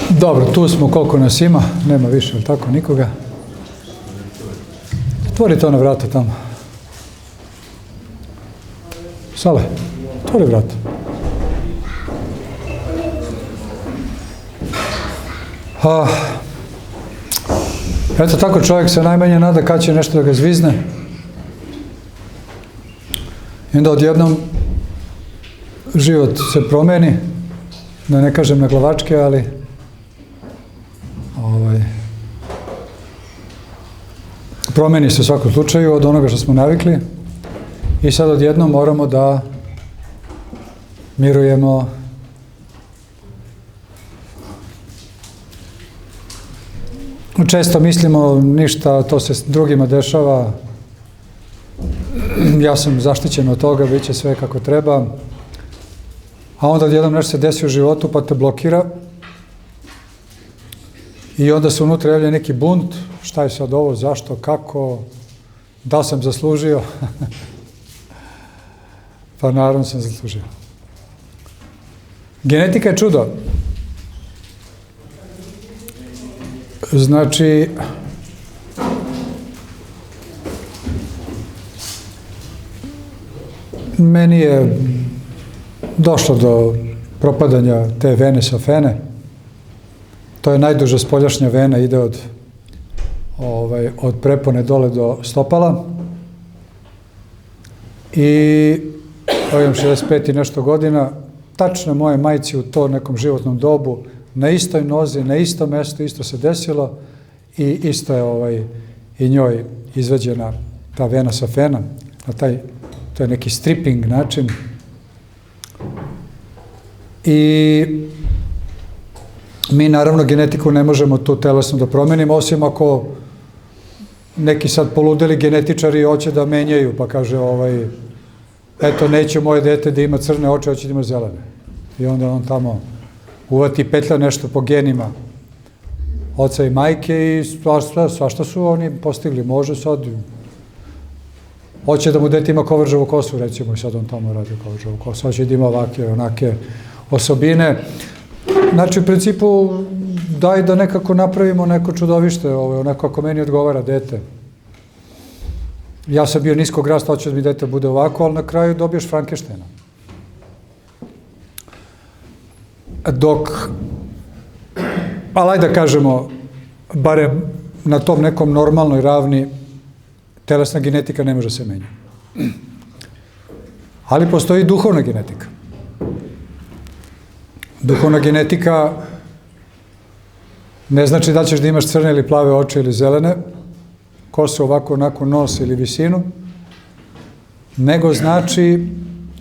Dobro, tu smo koliko nas ima, nema više, ali tako, nikoga. Otvori to na vrata tamo. Sale, otvori vrata. Eto tako čovjek se najmanje nada kad će nešto da ga zvizne. I onda odjednom život se promeni, da ne kažem na glavačke, ali promeni se u svakom slučaju od onoga što smo navikli i sad odjednom moramo da mirujemo. Često mislimo ništa, to se drugima dešava, ja sam zaštićen od toga, bit će sve kako treba, a onda odjednom nešto se desi u životu pa te blokira i onda se unutra javlja neki bunt, šta je sad ovo, zašto, kako, da li sam zaslužio? Pa naravno sam zaslužio. Genetika je čudo. Znači, meni je došlo do propadanja te vene safene. To je najduža spoljašnja vena, ide od prepone dole do stopala. I imam 65 i nešto godina, tačno moje majci u to nekom životnom dobu, na istoj nozi, na istom mjestu, isto se desilo i isto je i njoj izvađena ta vena safena, na to je neki stripping način. I mi naravno genetiku ne možemo tu telesno da promenimo, osim ako neki sad poludeli genetičari hoće da menjaju, pa kaže eto neće moje dete da ima crne oči, hoće da ima zelene. I onda on tamo uvati petlja nešto po genima oca i majke i svašta su oni postigli. Može sad, hoće da mu dete ima kovržavu kosu, recimo, i sad on tamo radi kovržavu kosu, hoće da ima ovake, onake osobine. Znači, u principu, daj da nekako napravimo neko čudovište, onako ako meni odgovara dete. Ja sam bio niskog rasta, hoću da mi dete bude ovako, ali na kraju dobiješ Frankensteina. Ali da kažemo, barem na tom nekom normalnoj ravni, telesna genetika ne može se menjati. Ali postoji duhovna genetika. Duhovna genetika ne znači da ćeš da imaš crne ili plave oči ili zelene, kosu ovako, onako, nos ili visinu, nego znači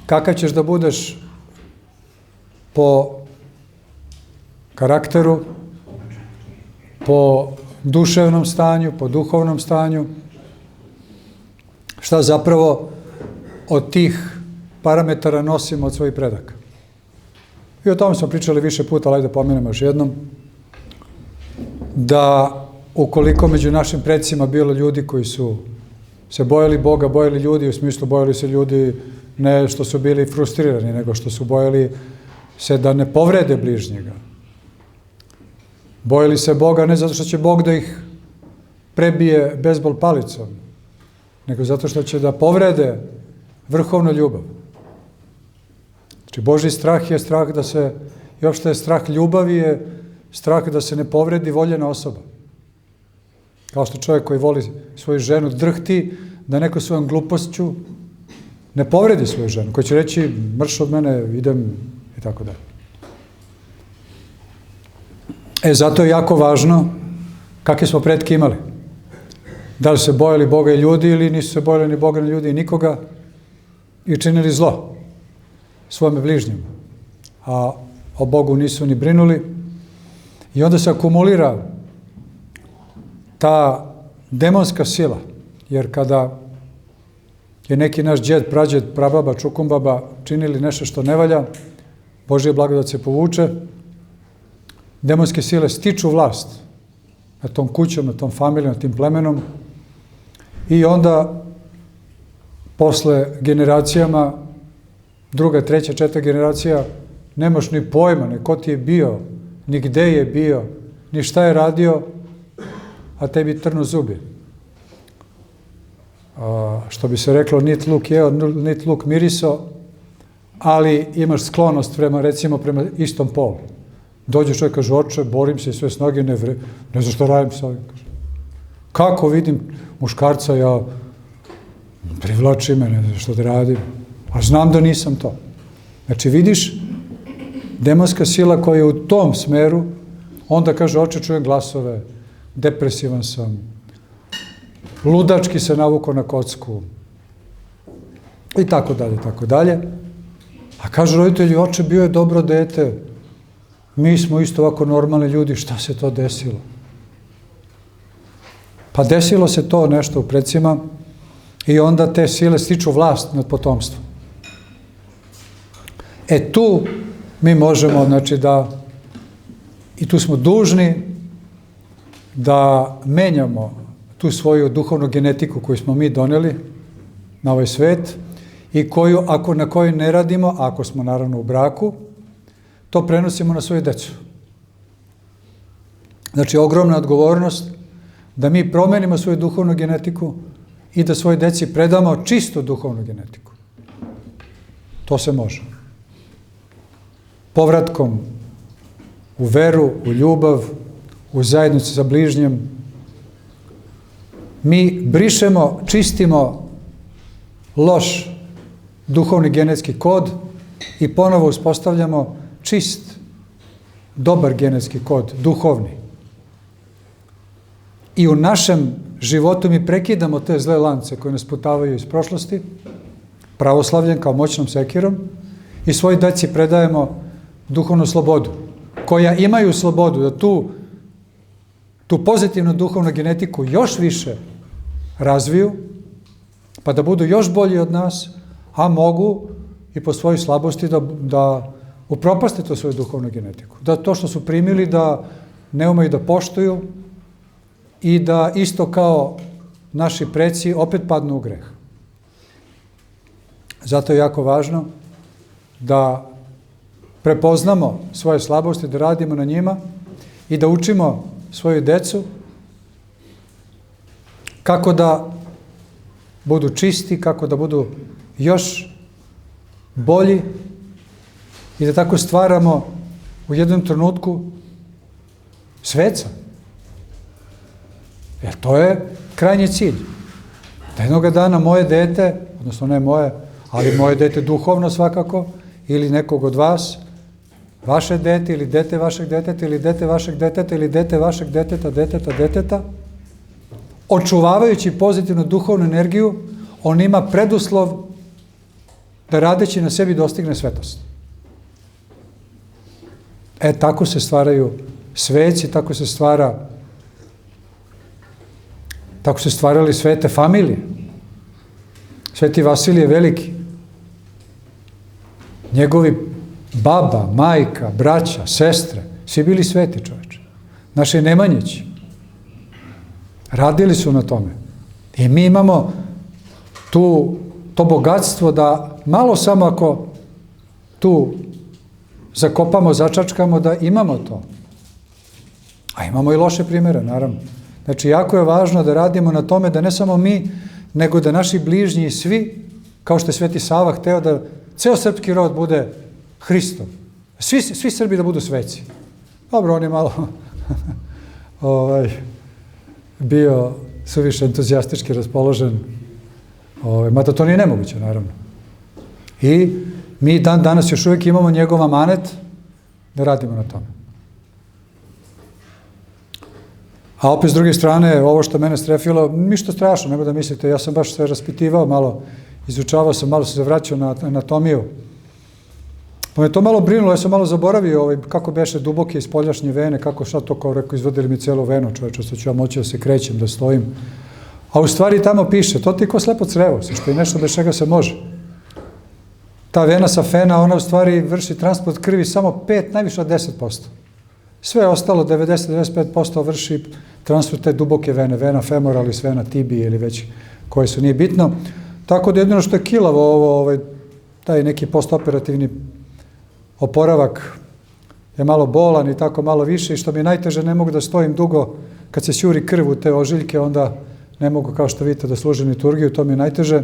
kakav ćeš da budeš po karakteru, po duševnom stanju, po duhovnom stanju, šta zapravo od tih parametara nosimo od svojih predaka. I o tome smo pričali više puta, ali da pomenemo još jednom, da ukoliko među našim predsima bilo ljudi koji su se bojali Boga, bojali ljudi, u smislu bojali se ljudi ne što su bili frustrirani, nego što su bojali se da ne povrede bližnjega. Bojali se Boga ne zato što će Bog da ih prebije bejzbol palicom, nego zato što će da povrede vrhovnu ljubav. Znači, Božji strah je strah da se, i uopšte je strah ljubavi je strah da se ne povredi voljena osoba. Kao što čovjek koji voli svoju ženu drhti da neko svojom glupošću ne povredi svoju ženu, koji će reći mrš od mene, idem i tako dalje. Zato je jako važno kakve smo pretke imali. Da li se bojali Boga i ljudi ili nisu se bojali ni Boga ni ljudi i nikoga i činili zlo svome bližnjemu. A o Bogu nisu ni brinuli i onda se akumulira ta demonska sila. Jer kada je neki naš džed, prađed, prababa, čukumbaba činili nešto što ne valja, Božja blagodat se povuče, demonske sile stiču vlast na tom kućom, na tom familijom, na tim plemenom i onda posle generacijama, druga, treća, četvrta generacija, nemaš ni pojma, ni ko ti je bio, ni gde je bio, ni šta je radio, a tebi trnu zubi. Što bi se reklo, nit luk jeo, nit luk miriso, ali imaš sklonost prema, recimo, prema istom polu. Dođe čovjek, kaže, oče, borim se sve snage, ne znam što radim sa ovim. Kako vidim muškarca, ja privlači me, ne znam što da radim, a znam da nisam to. Znači, vidiš, demonska sila koja je u tom smeru, onda kaže, oče, čujem glasove, depresivan sam, ludački se navukao na kocku, i tako dalje, tako dalje. A kažu roditelji, oče, bio je dobro dete, mi smo isto ovako normalni ljudi, šta se to desilo? Pa desilo se to nešto u precima i onda te sile stiču vlast nad potomstvom. Tu mi možemo, znači da, i tu smo dužni da menjamo tu svoju duhovnu genetiku koju smo mi doneli na ovaj svet i koju, na kojoj ne radimo, ako smo naravno u braku, to prenosimo na svoju decu. Znači, ogromna odgovornost da mi promenimo svoju duhovnu genetiku i da svojoj deci predamo čistu duhovnu genetiku. To se može. Povratkom u veru, u ljubav, u zajednicu sa bližnjem, mi brišemo, čistimo loš duhovni genetski kod i ponovo uspostavljamo čist, dobar genetski kod, duhovni. I u našem životu mi prekidamo te zle lance koje nas putavaju iz prošlosti, pravoslavljem kao moćnom sekirom, i svoj deci predajemo duhovnu slobodu, koja imaju slobodu da tu pozitivnu duhovnu genetiku još više razviju, pa da budu još bolji od nas, a mogu i po svojoj slabosti da upropaste to svoju duhovnu genetiku. Da to što su primili da ne umeju da poštuju i da isto kao naši preci opet padnu u greh. Zato je jako važno da prepoznamo svoje slabosti, da radimo na njima i da učimo svoju decu kako da budu čisti, kako da budu još bolji i da tako stvaramo u jednom trenutku sveca. Jer to je krajnji cilj. Da jednoga dana moje dete, odnosno ne moje, ali moje dete duhovno svakako, ili nekog od vas, vaše dete ili dete vašeg deteta ili dete vašeg deteta ili dete vašeg deteta, očuvavajući pozitivnu duhovnu energiju, on ima preduslov da radeći na sebi dostigne svetost. Tako se stvaraju sveci, tako se stvarali svete familije. Sveti Vasilije Veliki, njegovi baba, majka, braća, sestre, svi bili sveti, čoveče. Naši Nemanjići radili su na tome. I mi imamo to bogatstvo da malo samo ako tu zakopamo, začačkamo, da imamo to. A imamo i loše primjere, naravno. Znači, jako je važno da radimo na tome da ne samo mi, nego da naši bližnji i svi, kao što je Sveti Sava hteo da ceo srpski rod bude Hristov. Svi Srbi da budu sveci. Dobro, on je malo bio suviše entuzijastički raspoložen, mada to nije nemoguće, naravno. I mi danas još uvijek imamo njegov amanet da radimo na tome. A opet s druge strane, ovo što mene strefilo, ništa strašno, nemoj da mislite, ja sam baš se raspitivao malo, izučavao sam, malo se vraćao na anatomiju. Pa me to malo brinulo, ja sam malo zaboravio kako beše duboke iz poljašnje vene, kako šta to, kao rekao, izvodili mi cijelu venu, čoveče, što ću ja moći da se krećem, da stojim. A u stvari tamo piše, to ti je ko slepo crevo, što je nešto bez čega se može. Ta vena sa fena, ona u stvari vrši transport krvi samo 5, najviše od 10%. Sve ostalo, 90-95% vrši transport te duboke vene, vena femoralis, vena tibije ili već koje su, nije bitno. Tako da jedino što je kilavo taj neki postoperativni oporavak je malo bolan i tako malo više i što mi je najteže, ne mogu da stojim dugo kad se sjuri krv u te ožiljke, onda ne mogu, kao što vidite, da služim liturgiju, to mi je najteže,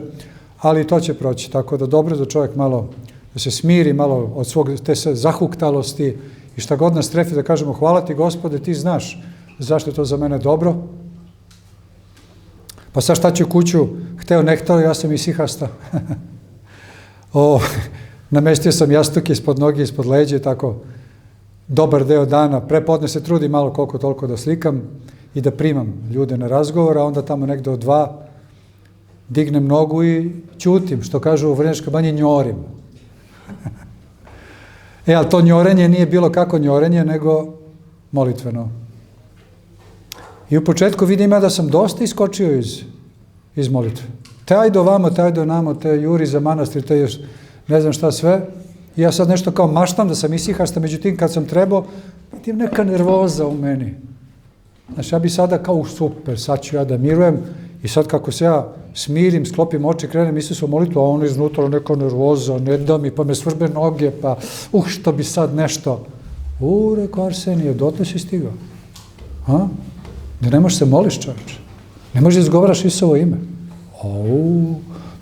ali i to će proći, tako da dobro da čovjek malo da se smiri, malo od te zahuktalosti i šta god nas trefi da kažemo hvala ti Gospode, ti znaš zašto je to za mene dobro. Pa sad šta ću kuću, hteo ne hteo, ja sam isihasta. Namestio sam jastuke ispod noge, ispod leđa i tako dobar deo dana. Prepodne se trudim malo koliko toliko da slikam i da primam ljude na razgovor, a onda tamo negde od 2 dignem nogu i ćutim, što kažu u Vrnjačkoj banji, njorim. Ali to njorenje nije bilo kako njorenje, nego molitveno. I u početku vidim ja da sam dosta iskočio iz molitve. Te ajde ovamo, te ajde onamo, te juri za manastir, te još ne znam šta sve. I ja sad nešto kao maštam da sam isihasta, međutim kad sam trebao, vidim neka nervoza u meni. Znači ja bi sada kao super, sad ću ja da mirujem i sad kako se ja smirim, sklopim oči, krenem Isusu molitvu, a ono iznutra neka nervoza, ne da mi, pa me svrbe noge, pa što bi sad nešto. Rekao Arsenije, dotle si stigao. Da ne možeš se moliš, čovječe. Ne možeš da izgovaraš Isusovo ime.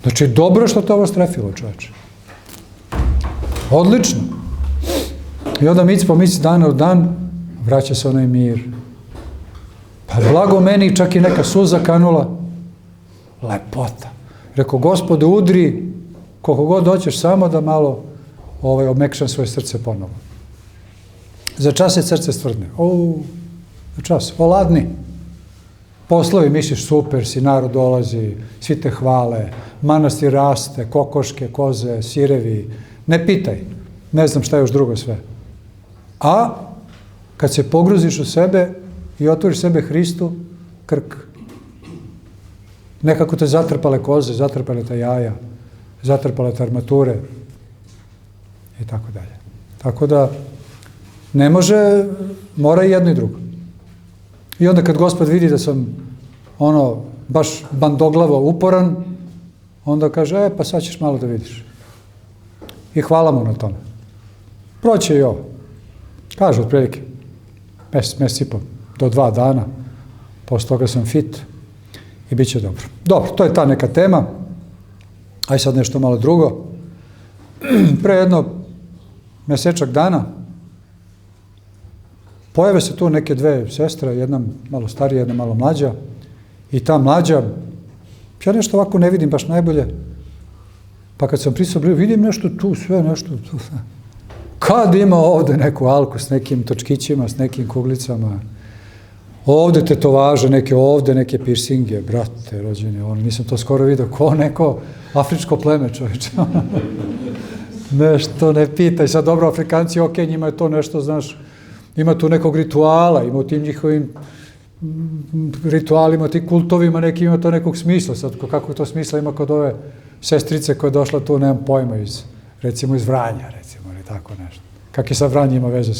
Znači, dobro što te ovo strefilo, čovječe. Odlično. I onda mic po mic, dan od dan, vraća se onaj mir. Pa blago meni, čak i neka suza kanula. Lepota. Rekao, Gospode, udri koliko god hoćeš, samo da malo omekšam svoje srce ponovo. Za čas je srce stvrdne. Za čas. Oladni. Poslovi, misliš, super si, narod dolazi, svi te hvale, manastir raste, kokoške, koze, sirevi. Ne pitaj. Ne znam šta je još drugo sve. A kad se pogruziš u sebe i otvoriš sebe Hristu, krk. Nekako te zatrpale koze, zatrpale te jaja, zatrpale te armature i tako dalje. Tako da ne može, mora i jedno i drugo. I onda kad Gospod vidi da sam baš bandoglavo uporan, onda kaže, pa sad ćeš malo da vidiš. I hvala mu na tome. Proće i ovo. Kaže otprilike, mesec i po do 2 dana, posle toga sam fit i bit će dobro. Dobro, to je ta neka tema. Aj sad nešto malo drugo. Pre jedno mesečak dana pojave se tu neke 2 sestre, jedna malo starija, jedna malo mlađa, i ta mlađa, ja nešto ovako ne vidim baš najbolje, pa kad sam prisao, vidim nešto tu, sve nešto tu. Kad ima ovde neku alku s nekim točkićima, s nekim kuglicama, ovde tetovaže, ovde neke piercinge, brate, rođeni, nisam to skoro vidio, ko neko afričko pleme, čovječe. Nešto ne pitaj, sad dobro, Afrikanci, njima je to nešto, znaš, ima tu nekog rituala, ima u tim njihovim ritualima, ti kultovima, neki ima to nekog smisla, sad kako to smisla ima kod ove sestrice koja je došla tu, nemam pojma, recimo iz Vranja, recimo, ili tako nešto. Kak je sad Vranje ima veze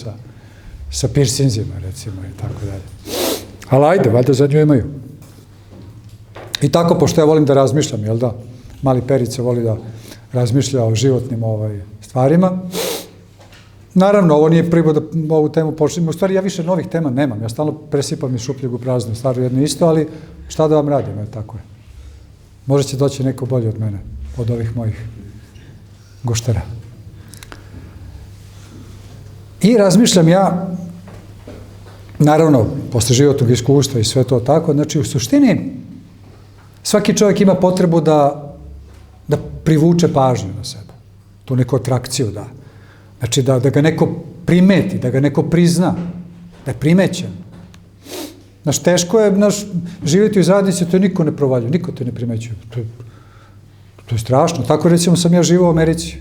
sa piercingima, recimo, i tako dalje. Ali ajde, valjda za nju imaju. I tako, pošto ja volim da razmišljam, jel da? Mali Perica voli da razmišlja o životnim stvarima. Naravno, ovo nije prvi da ovu temu počnem. U stvari, ja više novih tema nemam. Ja stalno presipam iz šupljeg u prazno. Stvarno jedno isto, ali šta da vam radim, tako je. Možda će doći neko bolji od mene, od ovih mojih guštera. I razmišljam ja, naravno, posle životnog iskustva i sve to tako, znači u suštini svaki čovjek ima potrebu da privuče pažnju na sebe, tu neku atrakciju da. Znači da ga neko primeti, da ga neko prizna, da je primećen. Znaš, teško je živjeti u zajednici, to niko ne provaljuje, niko te ne primećuje. To je strašno. Tako recimo sam ja živao u Americi.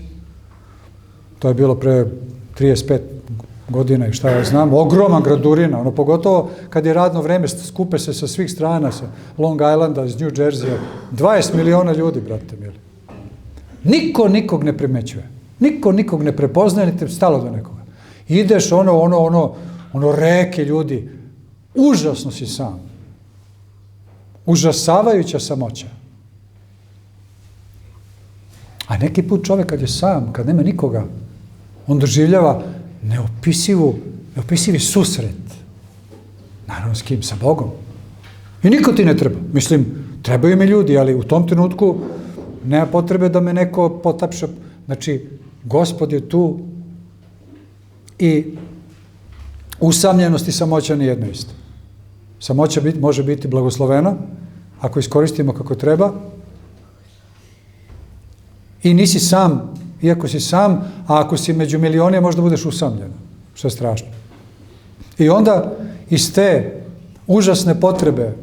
To je bilo pre 35 godina i šta ja znam. Ogroman gradurina, pogotovo kad je radno vreme, skupe se sa svih strana, sa Long Islanda, iz New Jersey, 20 miliona ljudi, brate mili. Niko nikog ne primećuje. Niko nikog ne prepoznaje, niti stalo do nekoga. Ideš reke ljudi, užasno si sam. Užasavajuća samoća. A neki put čovek kad je sam, kad nema nikoga, On doživljava neopisivi susret. Naravno, s kim? Sa Bogom. I niko ti ne treba. Mislim, trebaju mi ljudi, ali u tom trenutku nema potrebe da me neko potapša. Znači, Gospod je tu i usamljenost i samoća nije jedno isto. Samoća može biti blagoslovena ako iskoristimo kako treba i nisi sam, iako si sam, a ako si među milionima možda budeš usamljen, što je strašno. I onda iz te užasne potrebe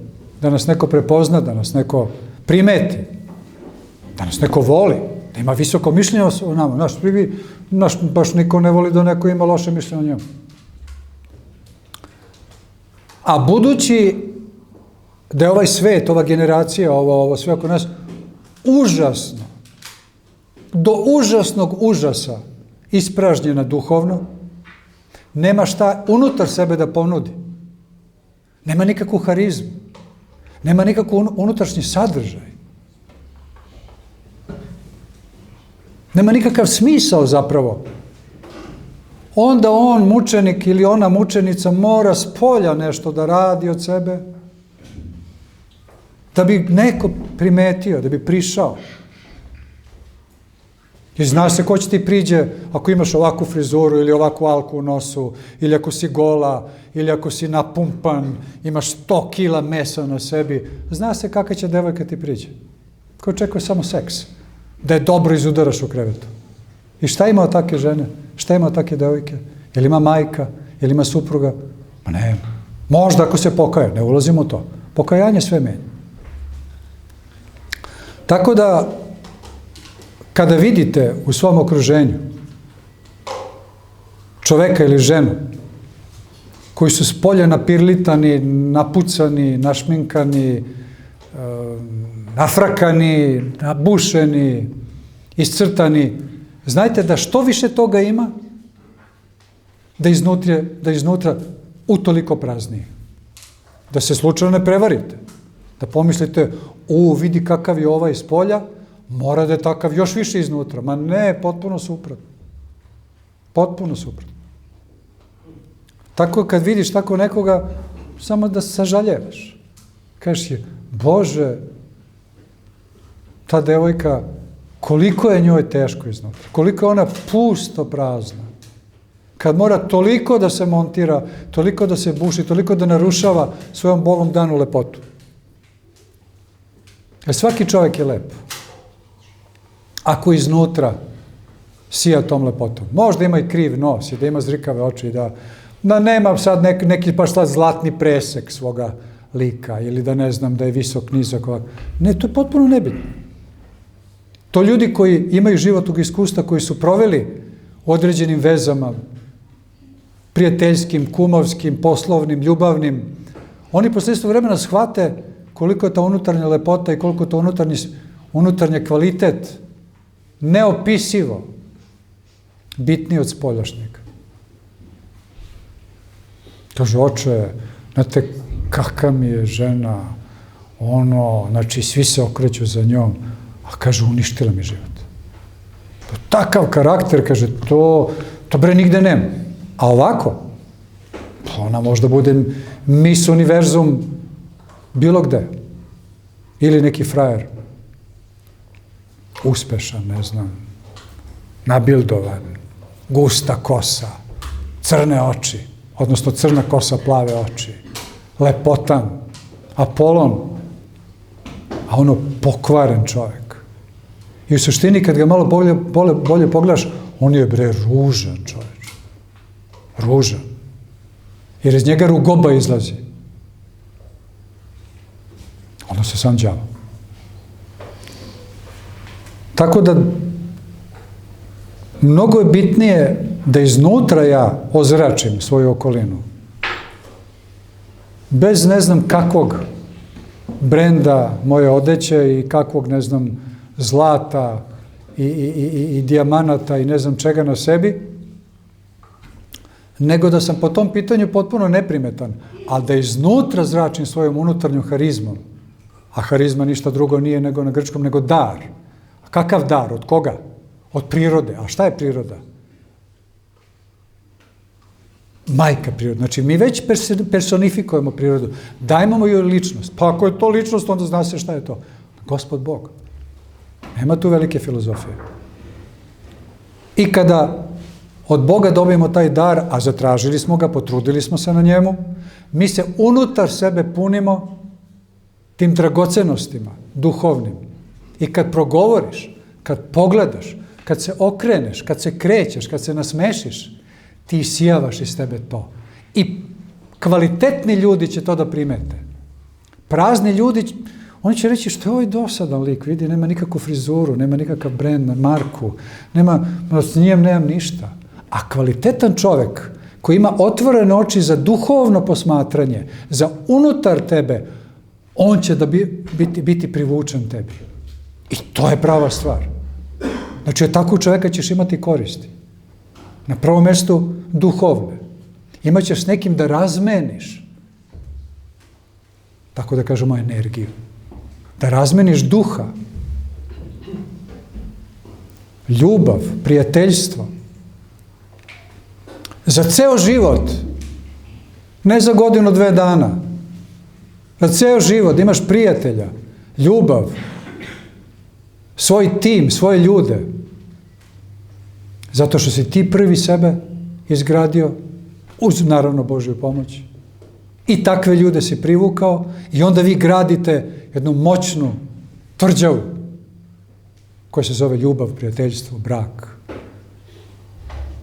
da nas neko prepozna, da nas neko primeti, da nas neko voli, da ima visoko mišljenje o nama. Naš baš niko ne voli da neko ima loše mišljenje o njemu. A budući da je ovaj svet, ova generacija, ovo sve oko nas, užasno, do užasnog užasa ispražnjena duhovno, nema šta unutar sebe da ponudi. Nema nikakvu harizmu. Nema nikakvu unutrašnji sadržaj. Nema nikakav smisao zapravo. Onda on, mučenik ili ona mučenica, mora s polja nešto da radi od sebe, da bi neko primetio, da bi prišao. I zna se ko će ti priđe ako imaš ovakvu frizuru ili ovakvu alku u nosu, ili ako si gola, ili ako si napumpan, imaš 100 kila mesa na sebi. Zna se kakva će devojka ti priđe. Ko očekuje samo seks. Da je dobro izudaraš u krevetu. I šta ima od takve žene? Šta ima od takve devojke? Je li ima majka? Je li ima supruga? Ma ne. Možda ako se pokaje. Ne ulazimo u to. Pokajanje sve menja. Tako da, kada vidite u svom okruženju čoveka ili ženu koji su s polja napirlitani, napucani, našminkani, nafrakani, nabušeni, iscrtani, znajte da što više toga ima, da iznutra utoliko praznije. Da se slučajno ne prevarite. Da pomislite, vidi kakav je ovaj iz polja, mora da je takav još više iznutra. Ma ne, potpuno suprotno. Potpuno suprotno. Tako kad vidiš tako nekoga, samo da sažaljevaš. Kažeš je, Bože, ta devojka, koliko je njoj teško iznutra. Koliko je ona pusto prazna. Kad mora toliko da se montira, toliko da se buši, toliko da narušava svojom Bogom danu lepotu. Svaki čovjek je lep. Ako iznutra sija tom lepotom. Možda ima i kriv nos i da ima zrikave oči i da nema sad neki baš sad zlatni presek svoga lika ili da ne znam da je visok, nizak. Ne, to je potpuno nebitno. To ljudi koji imaju životnog iskustva, koji su proveli u određenim vezama, prijateljskim, kumovskim, poslovnim, ljubavnim, oni posle istog vremena shvate koliko je ta unutarnja lepota i koliko je to unutarnji kvalitet neopisivo bitniji od spoljašnjeg. Kaže, oče, znate, kakva mi je žena, znači svi se okreću za njom, a kaže, uništila mi život. Takav karakter, kaže, to bre nigde nema. A ovako, ona možda bude Miss Univerzum bilo gde. Ili neki frajer. Uspešan, ne znam, nabildovan, gusta kosa, crne oči, odnosno crna kosa, plave oči, lepotan, Apolon, a ono pokvaren čovjek. I u suštini, kad ga malo bolje pogledaš, on je bre ružan čovječ. Ružan. Jer iz njega rugoba izlazi. Ono se sam đavo. Tako da, mnogo je bitnije da iznutra ja ozračim svoju okolinu. Bez ne znam kakvog brenda moje odeće i kakvog ne znam zlata i dijamanata i ne znam čega na sebi, nego da sam po tom pitanju potpuno neprimetan, ali da iznutra zračim svojom unutarnjom harizmom, a harizma ništa drugo nije nego na grčkom, nego dar. A kakav dar? Od koga? Od prirode. A šta je priroda? majka priroda. Znači, mi već personifikujemo prirodu. Dajmo mu joj ličnost. Pa ako je to ličnost, onda zna se šta je to. Gospod Bog. Nema tu velike filozofije. I kada od Boga dobijemo taj dar, a zatražili smo ga, potrudili smo se na njemu, mi se unutar sebe punimo tim dragocenostima, duhovnim. I kad progovoriš, kad pogledaš, kad se okreneš, kad se krećeš, kad se nasmešiš, ti sijavaš iz tebe to. I kvalitetni ljudi će to da primete. Prazni ljudi, oni će reći što je ovaj dosadan lik, vidi, nema nikakvu frizuru, nema nikakav brend, marku, s njem nemam ništa. A kvalitetan čovek koji ima otvorene oči za duhovno posmatranje, za unutar tebe, on će da biti privučen tebi. I to je prava stvar. Znači, od takvog čoveka ćeš imati koristi. Na prvom mjestu duhovne. Imaćeš s nekim da razmeniš, tako da kažemo, energiju. Da razmeniš duha, ljubav, prijateljstvo. Za ceo život, ne za godinu, 2 dana. Za ceo život imaš prijatelja, ljubav, svoj tim, svoje ljude. Zato što si ti prvi sebe izgradio, uz naravno Božju pomoć. I takve ljude si privukao i onda vi gradite jednu moćnu tvrđavu koja se zove ljubav, prijateljstvo, brak.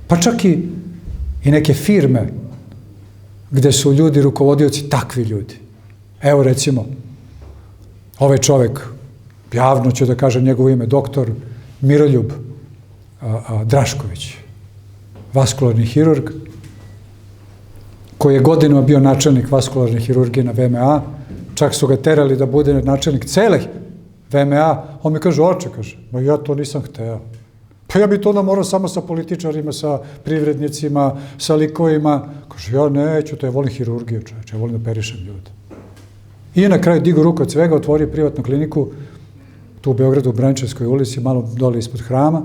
Pa čak i neke firme gde su ljudi, rukovodioci, takvi ljudi. Evo recimo, ovaj čovek, javno ću da kažem njegovo ime, doktor Miroljub Drašković, vaskularni hirurg, koji je godinama bio načelnik vaskularne hirurgije na VMA, čak su ga terali da bude načelnik cele VMA, on mi kaže, oče, kaže, ma ja to nisam hteo. Pa ja bi to onda morao samo sa političarima, sa privrednicima, sa likovima. Kaže, ja neću, to ja volim hirurgiju, čoveče, ja volim da operišem ljude. I na kraju digu ruku od svega, otvorio privatnu kliniku, tu u Beogradu, u Brančevskoj ulici, malo dole ispod hrama.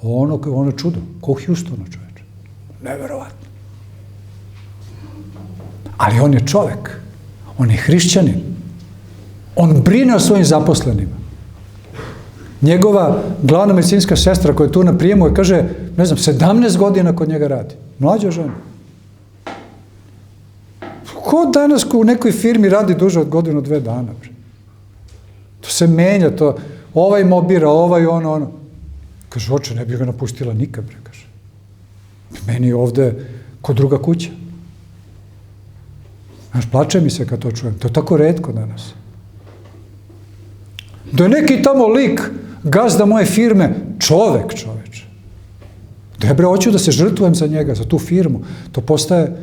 Ono čudo, ko u Hjustonu, čoveče. Neverovatno. Ali on je čovek, on je hrišćanin, on brine o svojim zaposlenima. Njegova glavna medicinska sestra koja je tu na prijemu je, kaže, ne znam, 17 godina kod njega radi. Mlađa žena. Ko danas u nekoj firmi radi duže od godinu, 2 dana? To se menja, to, ovaj mobira, ovaj ono. Kaže, oče, ne bi ga napustila nikad, kaže. Meni je ovde ko druga kuća. Znaš, plače mi se kad to čujem. To je tako retko danas. Da je neki tamo lik, gazda moje firme, čoveče. Da ja hoću da se žrtvujem za njega, za tu firmu. To postaje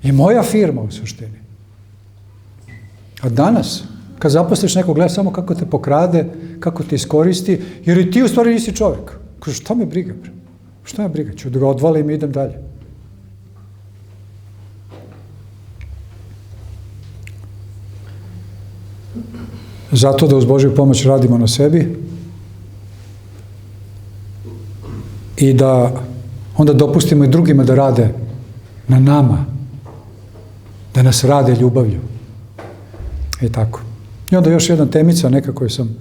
i moja firma u suštini. A danas, kad zaposliš nekog, gleda samo kako te pokrade, kako te iskoristi, jer i ti u stvari nisi čovek. Kaže, šta me briga? Šta me briga? Ću da ga odvalim i idem dalje. Zato da uz Božju pomoć radimo na sebi i da onda dopustimo i drugima da rade na nama, da nas rade ljubavlju. I tako. I onda još jedna temica, neka koju sam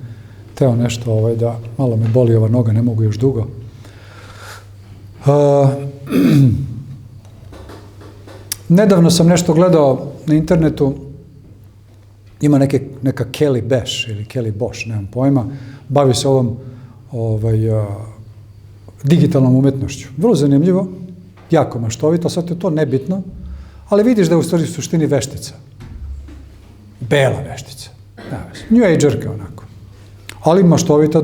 teo nešto, da malo me boli ova noga, ne mogu još dugo. Nedavno sam nešto gledao na internetu, ima neka Kelly Bash ili Kelly Bosch, nemam pojma, bavi se ovom digitalnom umetnošću. Vrlo zanimljivo, jako maštovito, sad je to nebitno, ali vidiš da je u stvari suštini veštica. Bela veštica. New Agerka onako. Ali maštovita,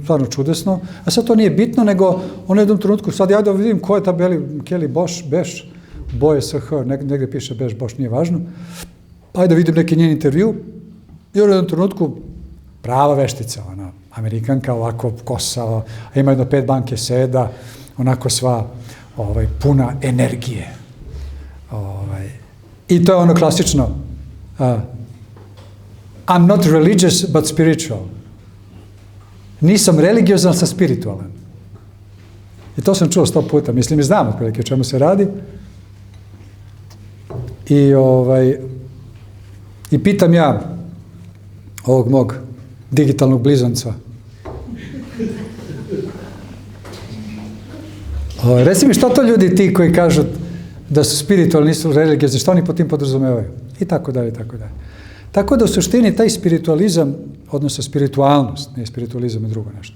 stvarno čudesno. A sad to nije bitno, nego u jednom trenutku, sad ja da vidim ko je ta Kelly Bosch, Bash, boje SH, negde piše Bash, Bosch, nije važno. Ajde da vidim neki njen intervju i u jednom trenutku prava veštica, ona, Amerikanka, ovako kosa, ima jedno 5 banke seda, onako sva puna energije. I to je ono klasično, I'm not religious, but spiritual. Nisam religiozan, sam spiritualan. I to sam čuo 100 puta. Mislim i znam otprilike o čemu se radi. I pitam ja ovog mog digitalnog blizanca. Reci mi, što to ljudi ti koji kažu da su spiritualni, nisu religiozni, što oni po tim podrazumevaju? I tako dalje, i tako dalje. Tako da u suštini taj spiritualizam, odnosno spiritualnost, ne spiritualizam je drugo nešto.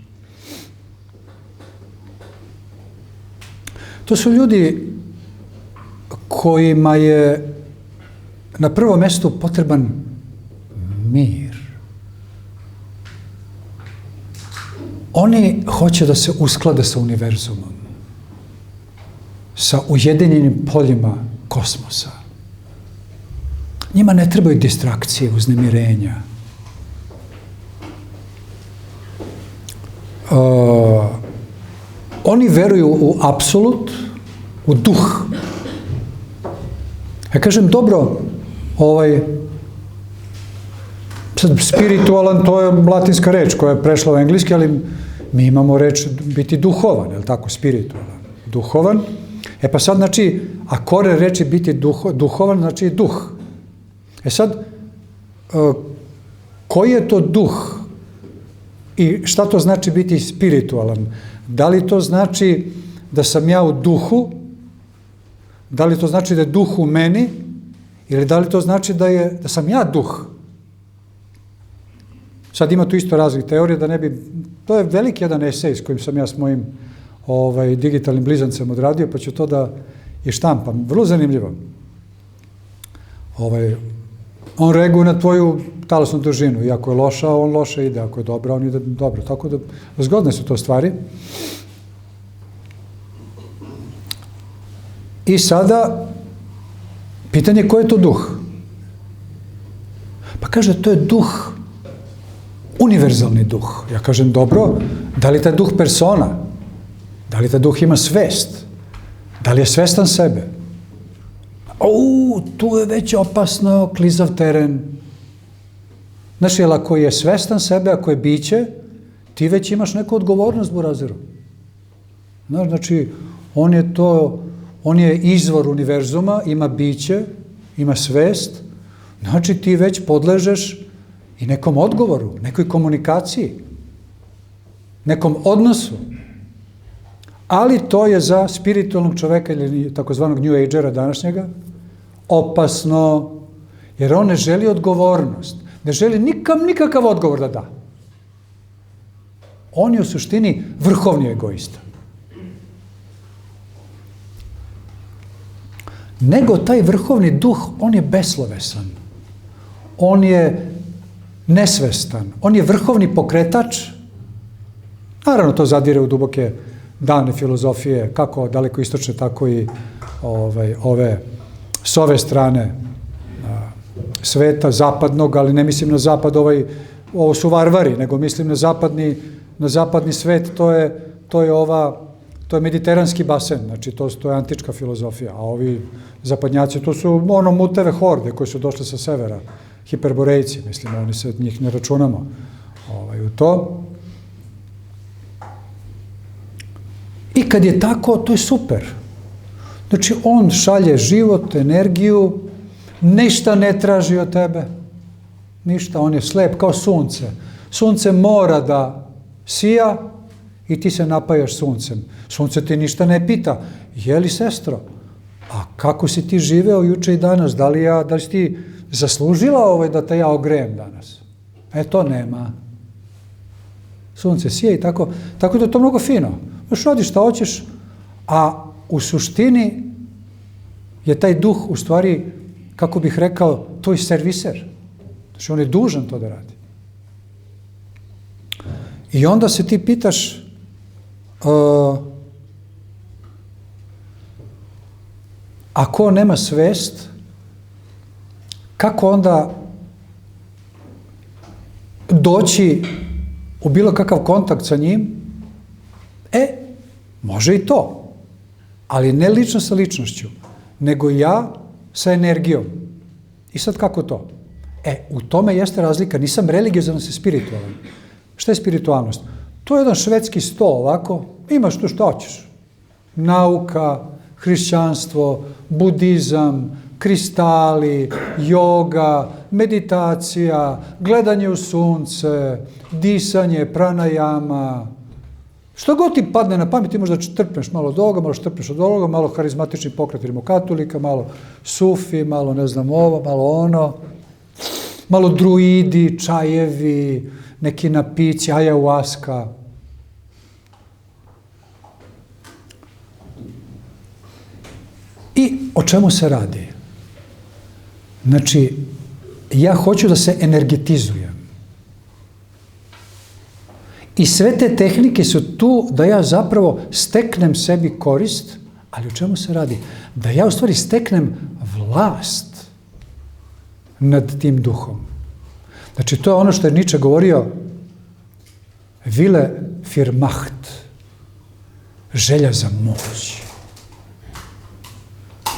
To su ljudi kojima je na prvom mjestu potreban mir. Oni hoće da se usklade sa univerzumom, sa ujedinjenim poljima kosmosa. Njima ne trebaju distrakcije, uznemirenja. Oni veruju u apsolut, u duh. Ja kažem, dobro, sad spiritualan, to je latinska reč koja je prešla u engleski, ali mi imamo reč biti duhovan, je li tako, spiritualan, duhovan. E pa sad, znači, a kore reči biti duhovan, znači duh. E sad, koji je to duh i šta to znači biti spiritualan? Da li to znači da sam ja u duhu? Da li to znači da je duh u meni? Ili da li to znači da sam ja duh? Sad ima tu isto raznih teorija, da ne bi... To je veliki jedan esej s kojim sam ja s mojim digitalnim blizancem odradio, pa ću to da i štampam. Vrlo zanimljivo. On reaguje na tvoju talasnu dužinu. I ako je loša, on loše ide. Ako je dobra, on ide dobro. Tako da, zgodne su to stvari. I sada, pitanje je ko je to duh? Pa kaže, to je duh, univerzalni duh. Ja kažem, dobro, da li taj duh persona? Da li taj duh ima svest? Da li je svestan sebe? Tu je već opasno, klizav teren. Znaš, jer ako je svestan sebe, ako je biće, ti već imaš neku odgovornost, burazeru. Znaš, znači, on je izvor univerzuma, ima biće, ima svest, znači ti već podležeš i nekom odgovoru, nekoj komunikaciji, nekom odnosu. Ali to je za spiritualnog čoveka ili takozvanog New Agera današnjega opasno, jer on ne želi odgovornost, ne želi nikakav odgovor da da. On je u suštini vrhovni egoista. Nego taj vrhovni duh, on je beslovesan, on je nesvestan, on je vrhovni pokretač. Naravno, to zadire u duboke davne filozofije, kako dalekoistočne, tako i ove s ove strane sveta, zapadnog, ali ne mislim na zapad, ovo su varvari, nego mislim na zapadni svet, to je mediteranski basen, znači to je antička filozofija, a ovi zapadnjaci, to su muteve horde koje su došle sa severa, hiperborejci, mislim, oni se njih ne računamo u to. I kad je tako, to je super. Znači, on šalje život, energiju, ništa ne traži od tebe, ništa, on je slep kao sunce. Sunce mora da sija i ti se napajaš suncem. Sunce ti ništa ne pita, je li, sestro, a kako si ti živeo juče i danas, da li si ti zaslužila da te ja ogrejem danas? To nema. Sunce sije i tako da je to mnogo fino. Još radiš šta hoćeš, a u suštini je taj duh, u stvari, kako bih rekao, tvoj serviser. Znači, on je dužan to da radi. I onda se ti pitaš, ako on nema svest, kako onda doći u bilo kakav kontakt sa njim? Može i to, ali ne lično sa ličnošću, nego ja sa energijom. I sad kako to? U tome jeste razlika, nisam religiozan, sam spiritualan. Šta je spiritualnost? To je jedan švedski sto, ovako, imaš tu što hoćeš. Nauka, hrišćanstvo, budizam, kristali, joga, meditacija, gledanje u sunce, disanje, pranajama. Što god ti padne na pamet, ti možda trpneš malo od ovoga, malo štrpneš od ovoga, malo harizmatični pokret rimokatolika, malo sufi, malo ne znam ovo, malo ono, malo druidi, čajevi, neki napici, ayahuasca. I o čemu se radi? Znači, ja hoću da se energetizujem. I sve te tehnike su tu da ja zapravo steknem sebi korist, ali o čemu se radi? Da ja u stvari steknem vlast nad tim duhom. Znači, to je ono što je Nietzsche govorio, Wille für Macht, želja za moć.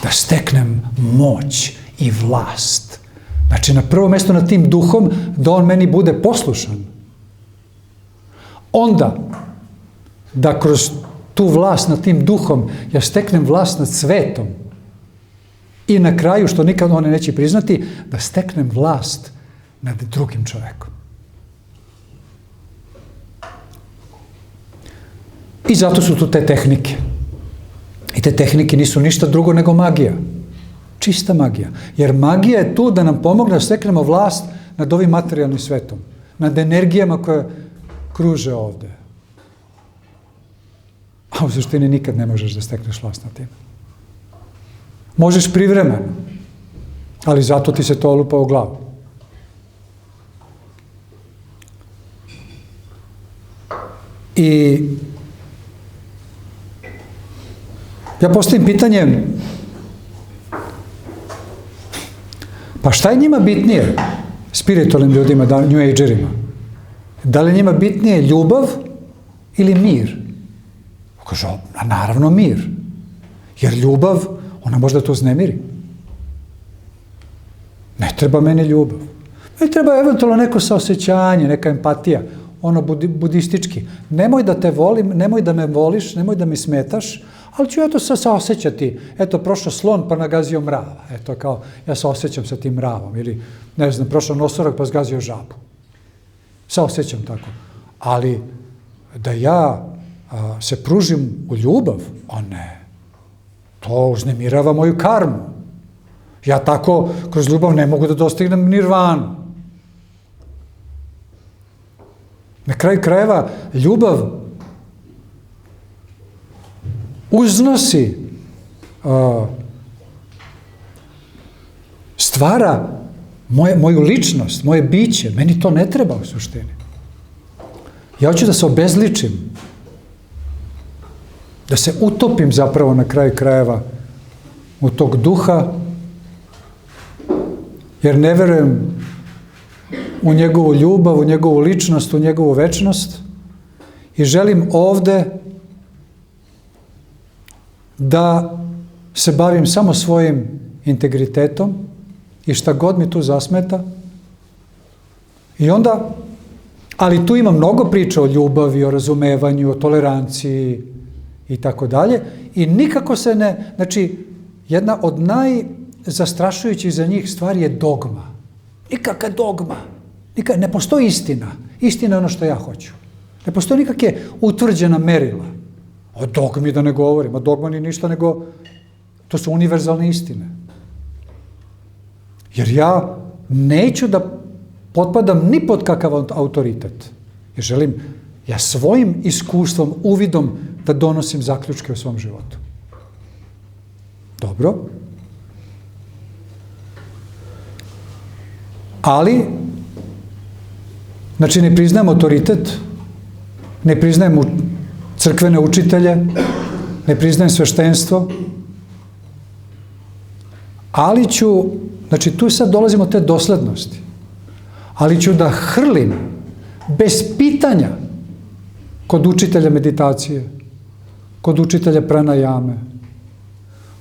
Da steknem moć i vlast. Znači, na prvo mjesto nad tim duhom, da on meni bude poslušan. Onda, da kroz tu vlast nad tim duhom, ja steknem vlast nad svetom. I na kraju, što nikad one neće priznati, da steknem vlast nad drugim čovjekom. I zato su tu te tehnike. I te tehnike nisu ništa drugo nego magija. Čista magija. Jer magija je tu da nam pomogne da steknemo vlast nad ovim materijalnim svetom. Nad energijama koje kruže ovde. A u suštini nikad ne možeš da stekneš vlast nad tim. Možeš privremeno, ali zato ti se to lupa u glavu. I ja postavim pitanje, pa šta je njima bitnije, spiritualnim ljudima, New Agerima? Da li je njima bitnije ljubav ili mir? Kaže, naravno mir. Jer ljubav, ona možda to uznemiri. Ne treba meni ljubav. Ne treba eventualno neko saosećanje, neka empatija, ono budistički. Nemoj da te volim, nemoj da me voliš, nemoj da mi smetaš, ali ću eto se saosećati. Eto, prošao slon pa nagazio mrava. Eto, kao, ja se osjećam sa tim mravom. Ili, ne znam, prošao nosorak pa zgazio žabu. Saosećam tako. Ali, da ja se pružim u ljubav, a ne. To uznemirava moju karmu. Ja tako, kroz ljubav ne mogu da dostignem nirvanu. Na kraju krajeva, ljubav uznosi, stvara moju ličnost, moje biće. Meni to ne treba u suštini. Ja hoću da se obezličim, da se utopim zapravo na kraju krajeva u tog duha, jer ne verujem u njegovu ljubav, u njegovu ličnost, u njegovu večnost i želim ovde da se bavim samo svojim integritetom i šta god mi tu zasmeta. I onda, ali tu ima mnogo priča o ljubavi, o razumevanju, o toleranciji i tako dalje. I nikako se ne, znači, jedna od najzastrašujućih za njih stvari je dogma. Nikakva dogma. Ne postoji istina. Istina je ono što ja hoću. Ne postoji nikakve utvrđena merila. O dogmi da ne govorim. O dogma ni ništa nego, to su univerzalne istine. Jer ja neću da potpadam ni pod kakav autoritet. Jer želim, ja svojim iskustvom, uvidom da donosim zaključke u svom životu. Dobro. Ali, znači ne priznajem autoritet, ne priznajem crkvene učitelje, ne priznajem sveštenstvo, ali ću, znači tu sad dolazimo do te doslednosti, ali ću da hrlim bez pitanja kod učitelja meditacije, kod učitelja pranajame,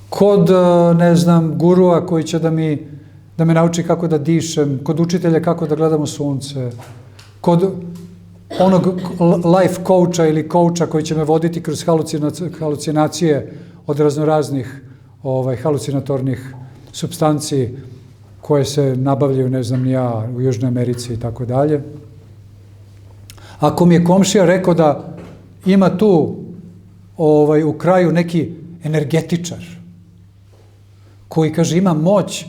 kod, ne znam, gurua koji će da me nauči kako da dišem, kod učitelja kako da gledamo sunce, kod onog life coacha ili coacha koji će me voditi kroz halucinacije od raznoraznih halucinatornih supstanci koje se nabavljaju, ne znam ni ja, u Južnoj Americi i tako dalje. Ako mi je komšija rekao da ima tu u kraju neki energetičar koji, kaže, ima moć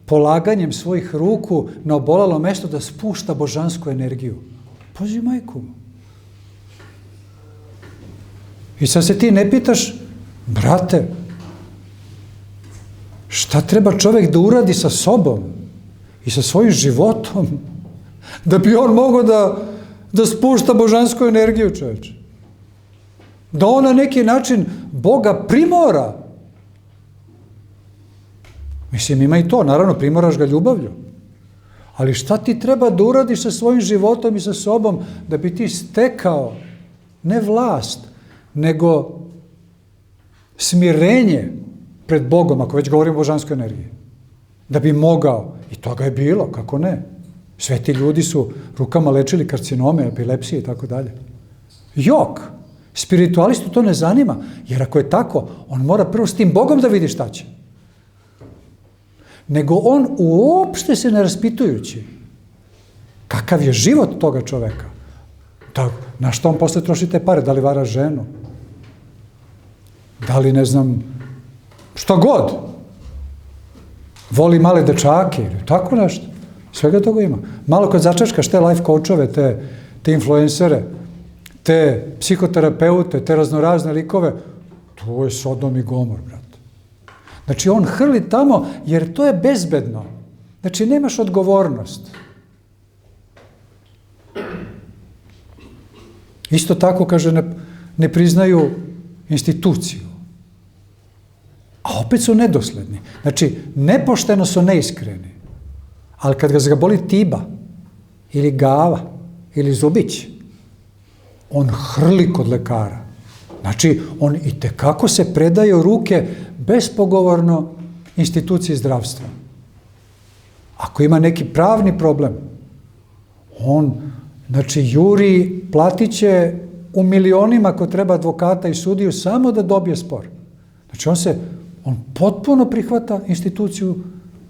polaganjem svojih ruku na obolalo mesto da spušta božansku energiju. Pazi, majku. I sad se ti ne pitaš, brate, šta treba čovjek da uradi sa sobom i sa svojim životom da bi on mogao da spušta božansku energiju, čovječe. Da on na neki način Boga primora. Mislim, ima i to, naravno, primoraš ga ljubavlju. Ali šta ti treba da uradiš sa svojim životom i sa sobom da bi ti stekao ne vlast, nego smirenje pred Bogom, ako već govorimo o božanskoj energiji. Da bi mogao, i toga je bilo, kako ne. Sveti ljudi su rukama lečili karcinome, epilepsije i tako dalje. Jok! Spiritualistu to ne zanima, jer ako je tako, on mora prvo s tim Bogom da vidi šta će. Nego on uopšte se ne raspitujući kakav je život toga čoveka. Na što on posle troši te pare? Da li vara ženu? Da li, ne znam, što god? Voli male dečake ili tako nešto? Svega toga ima. Malo kad začačkaš te life coachove, te influencere, te psihoterapeute, te raznorazne likove, to je Sodom i Gomor, brate. Znači, on hrli tamo jer to je bezbedno. Znači, nemaš odgovornost. Isto tako, kaže, ne priznaju instituciju. A opet su nedosledni. Znači, nepošteno su neiskreni. Ali kad ga zaboli tiba, ili gava, ili zubić, on hrli kod lekara. Znači, on itekako se predaje u ruke bespogovorno instituciji zdravstva. Ako ima neki pravni problem, on, znači, juri, platit će u milionima ako treba advokata i sudiju samo da dobije spor. Znači, on potpuno prihvata instituciju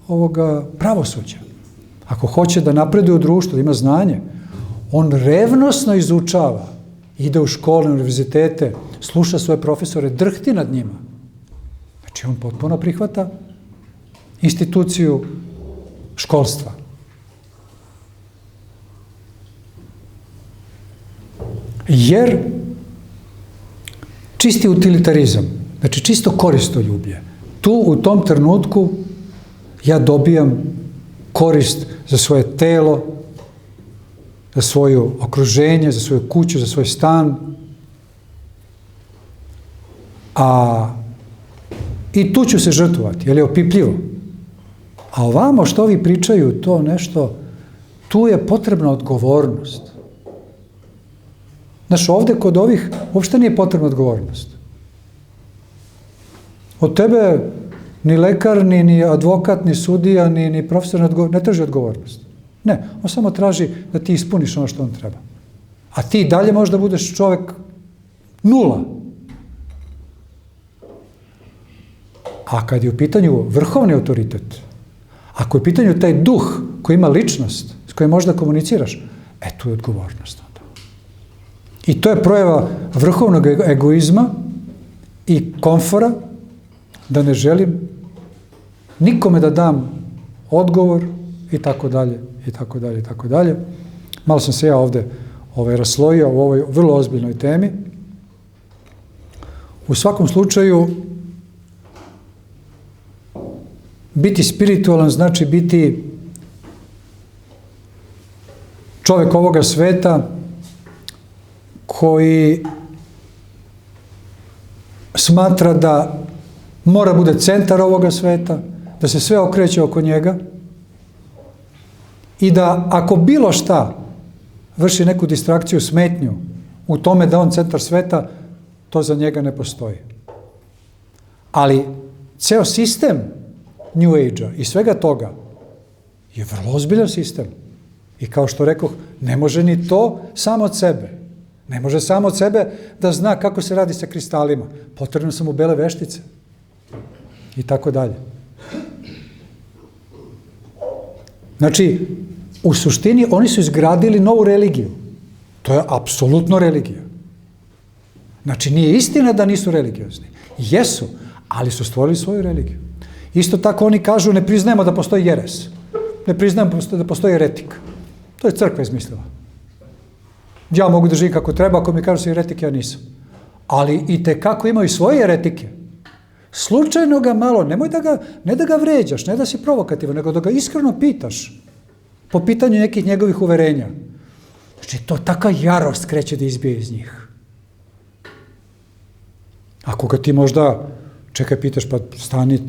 ovoga pravosuđa. Ako hoće da napreduje u društvu, da ima znanje, on revnosno izučava, ide u škole, univerzitete, sluša svoje profesore, drhti nad njima. Znači, on potpuno prihvata instituciju školstva. Jer čisti utilitarizam, znači čisto koristoljublje, tu u tom trenutku ja dobijam korist za svoje telo, za svoje okruženje, za svoju kuću, za svoj stan. I tu ću se žrtvovati, jer je opipljivo. A ovamo što ovi pričaju, to nešto, tu je potrebna odgovornost. Znaš, ovde kod ovih uopšte nije potrebna odgovornost. Od tebe ni lekar, ni advokat, ni sudija, ni profesor ne traži odgovornost. Ne, on samo traži da ti ispuniš ono što on treba. A ti dalje možeš da budeš čovek nula. A kad je u pitanju vrhovni autoritet, ako je u pitanju taj duh koji ima ličnost, s kojim možeš da komuniciraš, tu je odgovornost. I to je projava vrhovnog egoizma i komfora, da ne želim nikome da dam odgovor i tako dalje, i tako dalje, i tako dalje. Malo sam se ja ovde raslojio u ovoj vrlo ozbiljnoj temi. U svakom slučaju, biti spiritualan znači biti čovek ovoga sveta koji smatra da mora bude centar ovoga sveta, da se sve okreće oko njega i da ako bilo šta vrši neku distrakciju, smetnju u tome da on centar sveta, to za njega ne postoji. Ali ceo sistem New Age-a i svega toga je vrlo ozbiljan sistem. I kao što rekoh, ne može ni to samo od sebe. Ne može samo od sebe da zna kako se radi sa kristalima. Potrebno su mu bele veštice. I tako dalje. Znači, u suštini oni su izgradili novu religiju. To je apsolutno religija. Znači, nije istina da nisu religiozni. Jesu, ali su stvorili svoju religiju. Isto tako oni kažu, ne priznajemo da postoji jeres. Ne priznajemo da postoji eretik. To je crkva izmislila. Ja mogu da živim kako treba, ako mi kažu si eretik, ja nisam. Ali i tekako imaju svoje eretike. Slučajno ga malo, ne da ga vređaš, ne da si provokativan, nego da ga iskreno pitaš po pitanju nekih njegovih uverenja. Znači, to taka jarost kreće da izbije iz njih. Ako ga ti možda, čekaj, pitaš, pa stani,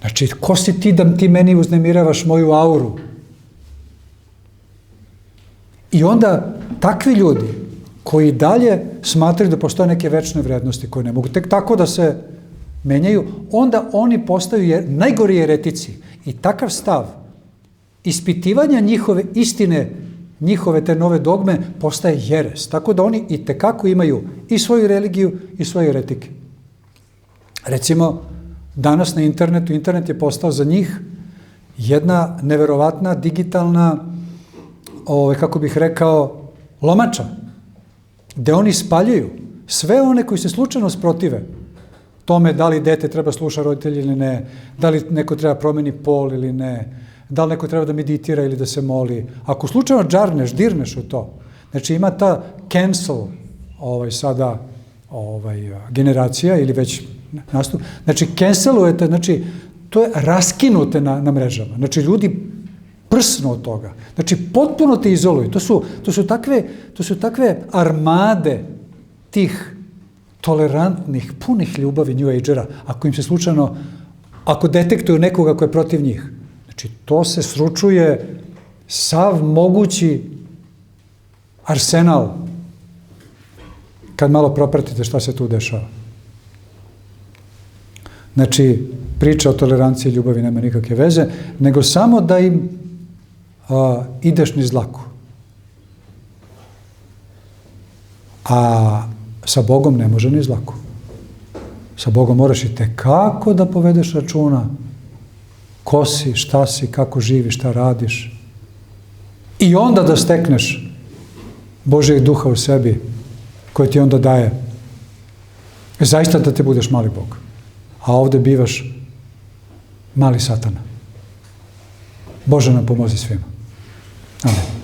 znači, ko si ti da ti meni uznemiravaš moju auru? I onda takvi ljudi koji dalje smatraju da postoje neke večne vrednosti koje ne mogu tek tako da se menjaju, onda oni postaju najgori jeretici. I takav stav ispitivanja njihove istine, njihove te nove dogme, postaje jeres. Tako da oni i tekako imaju i svoju religiju i svoje eretike. Recimo, danas na internetu, internet je postao za njih jedna neverovatna digitalna, kako bih rekao, lomača, gde oni spaljuju sve one koji se slučajno sprotive tome da li dete treba sluša roditelji ili ne, da li neko treba promeni pol ili ne, da li neko treba da meditira ili da se moli. Ako slučajno džarneš, dirneš u to, znači ima ta cancel sada generacija ili već nastup, znači cancelujete, znači to je raskinute na mrežama, znači ljudi prsnu od toga, znači potpuno te izoluju, to su takve armade tih tolerantnih, punih ljubavi New Agera, ako im se slučajno, ako detektuju nekoga ko je protiv njih. Znači, to se sručuje sav mogući arsenal kad malo propratite šta se tu dešava. Znači, priča o toleranciji i ljubavi nema nikakve veze, nego samo da im ideš niz dlaku. A sa Bogom ne može niz dlaku. Sa Bogom moraš i tekako da povedeš računa ko si, šta si, kako živiš, šta radiš. I onda da stekneš Božijeg duha u sebi, koji ti onda daje zaista da te budeš mali Bog. A ovde bivaš mali Satana. Bože nam pomozi svima. Amen.